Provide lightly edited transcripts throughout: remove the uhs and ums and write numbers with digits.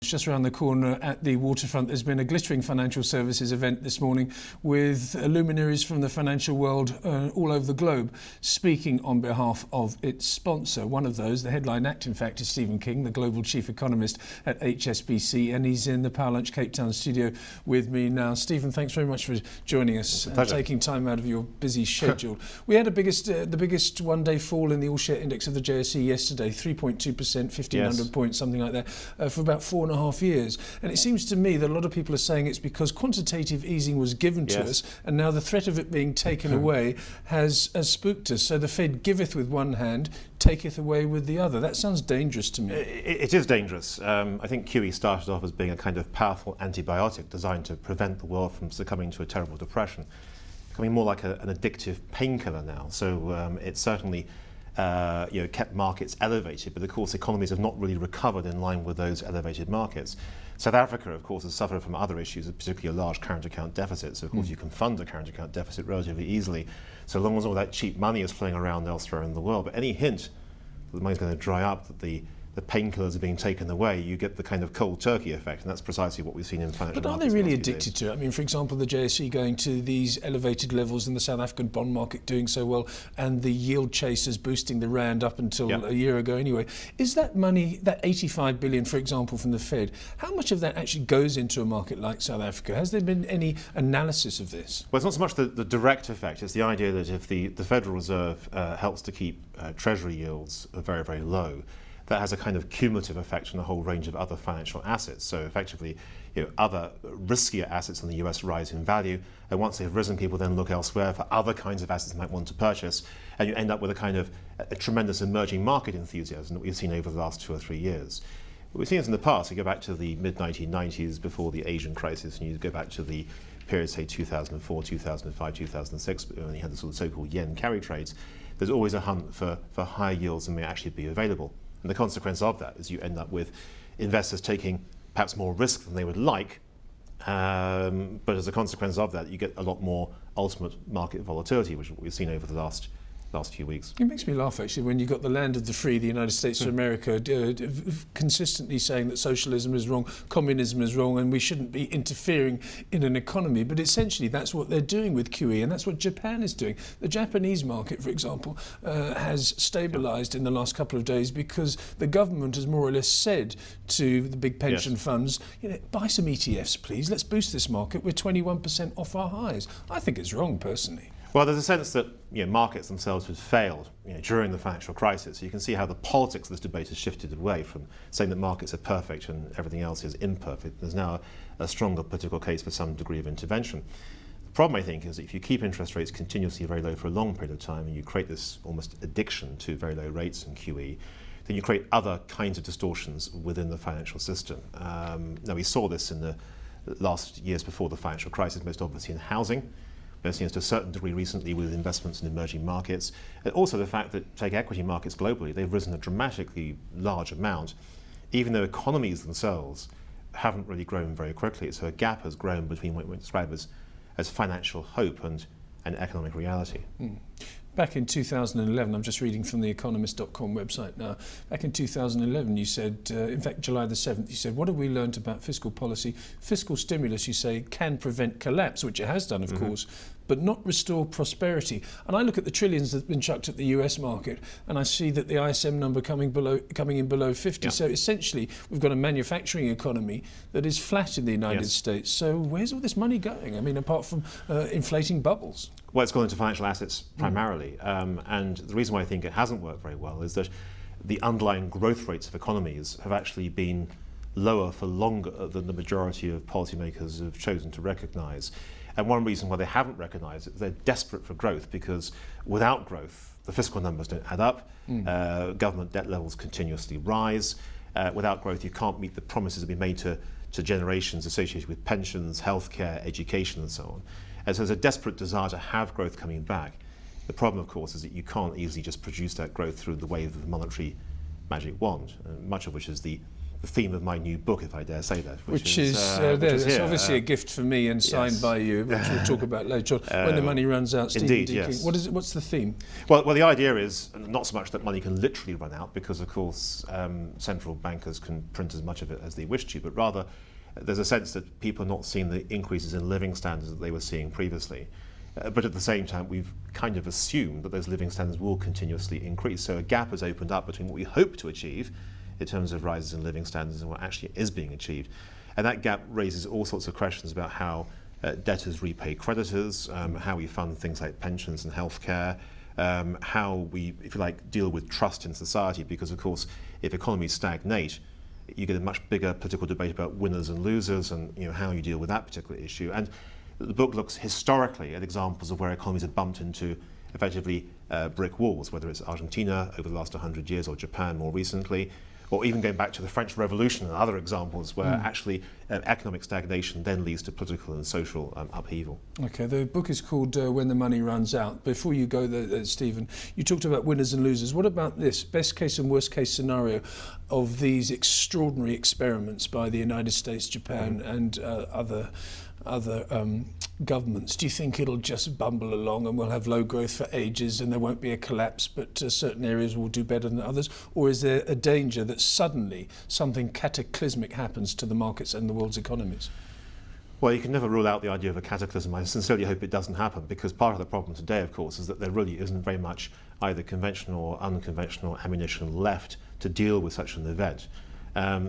Just around the corner at the waterfront, there's been a glittering financial services event this morning with luminaries from the financial world all over the globe speaking on behalf of its sponsor. One of those, the headline act in fact, is Stephen King, the global chief economist at HSBC, and he's in the Power Lunch Cape Town studio with me now. Stephen, thanks very much for joining us and taking time out of your busy schedule. We had the biggest one-day fall in the all-share index of the JSE yesterday, 3.2%, 1,500 points, something like that, for about 4.5 years. And it seems to me that a lot of people are saying it's because quantitative easing was given to us, and now the threat of it being taken away has spooked us. So the Fed giveth with one hand, taketh away with the other. That sounds dangerous to me. It is dangerous. I think QE started off as being a kind of powerful antibiotic designed to prevent the world from succumbing to a terrible depression, becoming more like an addictive painkiller now. So it certainly kept markets elevated, but of course economies have not really recovered in line with those elevated markets. South Africa, of course, has suffered from other issues, particularly a large current account deficit. So of course you can fund a current account deficit relatively easily, so long as all that cheap money is flowing around elsewhere in the world. But any hint that the money's going to dry up, that the painkillers are being taken away, you get the kind of cold turkey effect, and that's precisely what we've seen in financial markets. But are they really addicted to it? I mean, for example, the JSE going to these elevated levels and the South African bond market doing so well, and the yield chasers boosting the rand up until a year ago anyway. Is that money, that 85 billion, for example, from the Fed, how much of that actually goes into a market like South Africa? Has there been any analysis of this? Well, it's not so much the direct effect, it's the idea that if the Federal Reserve helps to keep Treasury yields very, very low, that has a kind of cumulative effect on a whole range of other financial assets. So effectively, other riskier assets in the US rise in value, and once they've risen, people then look elsewhere for other kinds of assets they might want to purchase, and you end up with a kind of a tremendous emerging market enthusiasm that we've seen over the last 2 or 3 years. We've seen this in the past. You go back to the mid-1990s, before the Asian crisis, and you go back to the period, say, 2004, 2005, 2006, when you had the sort of so-called yen carry trades. There's always a hunt for higher yields than may actually be available. And the consequence of that is you end up with investors taking perhaps more risk than they would like, but as a consequence of that, you get a lot more ultimate market volatility, which we've seen over the last few weeks. It makes me laugh, actually, when you got the land of the free, the United States of America, consistently saying that socialism is wrong, communism is wrong, and we shouldn't be interfering in an economy. But essentially, that's what they're doing with QE, and that's what Japan is doing. The Japanese market, for example, has stabilized in the last couple of days because the government has more or less said to the big pension funds, buy some ETFs, please. Let's boost this market. We're 21% off our highs. I think it's wrong, personally. Well, there's a sense that markets themselves had failed during the financial crisis. So you can see how the politics of this debate has shifted away from saying that markets are perfect and everything else is imperfect. There's now a stronger political case for some degree of intervention. The problem, I think, is that if you keep interest rates continuously very low for a long period of time and you create this almost addiction to very low rates and QE, then you create other kinds of distortions within the financial system. Now, we saw this in the last years before the financial crisis, most obviously in housing. We've seen this to a certain degree recently with investments in emerging markets. And also the fact that, take equity markets globally, they've risen a dramatically large amount, even though economies themselves haven't really grown very quickly. So a gap has grown between what we describe as financial hope and economic reality. Back in 2011, I'm just reading from the economist.com website now, back in 2011 you said, in fact July the 7th, you said, what have we learned about fiscal policy? Fiscal stimulus, you say, can prevent collapse, which it has done, of course, but not restore prosperity. And I look at the trillions that have been chucked at the US market, and I see that the ISM number coming in below 50. So essentially, we've got a manufacturing economy that is flat in the United States. So where's all this money going? I mean, apart from inflating bubbles. Well, it's gone into financial assets primarily. And the reason why I think it hasn't worked very well is that the underlying growth rates of economies have actually been lower for longer than the majority of policymakers have chosen to recognise. And one reason why they haven't recognised it is they're desperate for growth, because without growth, the fiscal numbers don't add up, government debt levels continuously rise. Without growth, you can't meet the promises that have been made to generations associated with pensions, healthcare, education, and so on. And so there's a desperate desire to have growth coming back. The problem, of course, is that you can't easily just produce that growth through the wave of the monetary magic wand, much of which is the the theme of my new book, if I dare say that. Which is it's obviously a gift for me and signed by you, which we'll talk about later on. When the money runs out, Stephen indeed, Deakin. yes. What is it? What's the theme? Well, the idea is not so much that money can literally run out, because of course central bankers can print as much of it as they wish to, but rather there's a sense that people are not seeing the increases in living standards that they were seeing previously. But at the same time, we've kind of assumed that those living standards will continuously increase. So a gap has opened up between what we hope to achieve in terms of rises in living standards and what actually is being achieved. And that gap raises all sorts of questions about how debtors repay creditors, how we fund things like pensions and healthcare, how we, if you like, deal with trust in society, because of course, if economies stagnate, you get a much bigger political debate about winners and losers and how you deal with that particular issue. And the book looks historically at examples of where economies have bumped into effectively brick walls, whether it's Argentina over the last 100 years or Japan more recently, or even going back to the French Revolution and other examples where actually economic stagnation then leads to political and social upheaval. Okay, the book is called When the Money Runs Out. Before you go there, Stephen, you talked about winners and losers. What about this best case and worst case scenario of these extraordinary experiments by the United States, Japan and other governments? Do you think it'll just bumble along and we'll have low growth for ages and there won't be a collapse, but certain areas will do better than others? Or is there a danger that suddenly something cataclysmic happens to the markets and the world's economies? Well, you can never rule out the idea of a cataclysm. I sincerely hope it doesn't happen, because part of the problem today, of course, is that there really isn't very much either conventional or unconventional ammunition left to deal with such an event.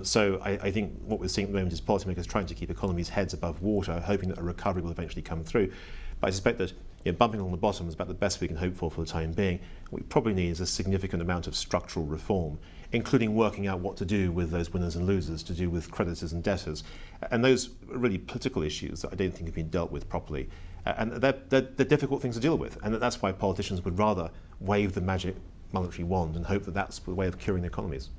So I think what we're seeing at the moment is policymakers trying to keep economies' heads above water, hoping that a recovery will eventually come through. But I suspect that bumping along the bottom is about the best we can hope for the time being. What we probably need is a significant amount of structural reform, including working out what to do with those winners and losers, to do with creditors and debtors. And those are really political issues that I don't think have been dealt with properly. And they're difficult things to deal with. And that's why politicians would rather wave the magic monetary wand and hope that that's the way of curing economies.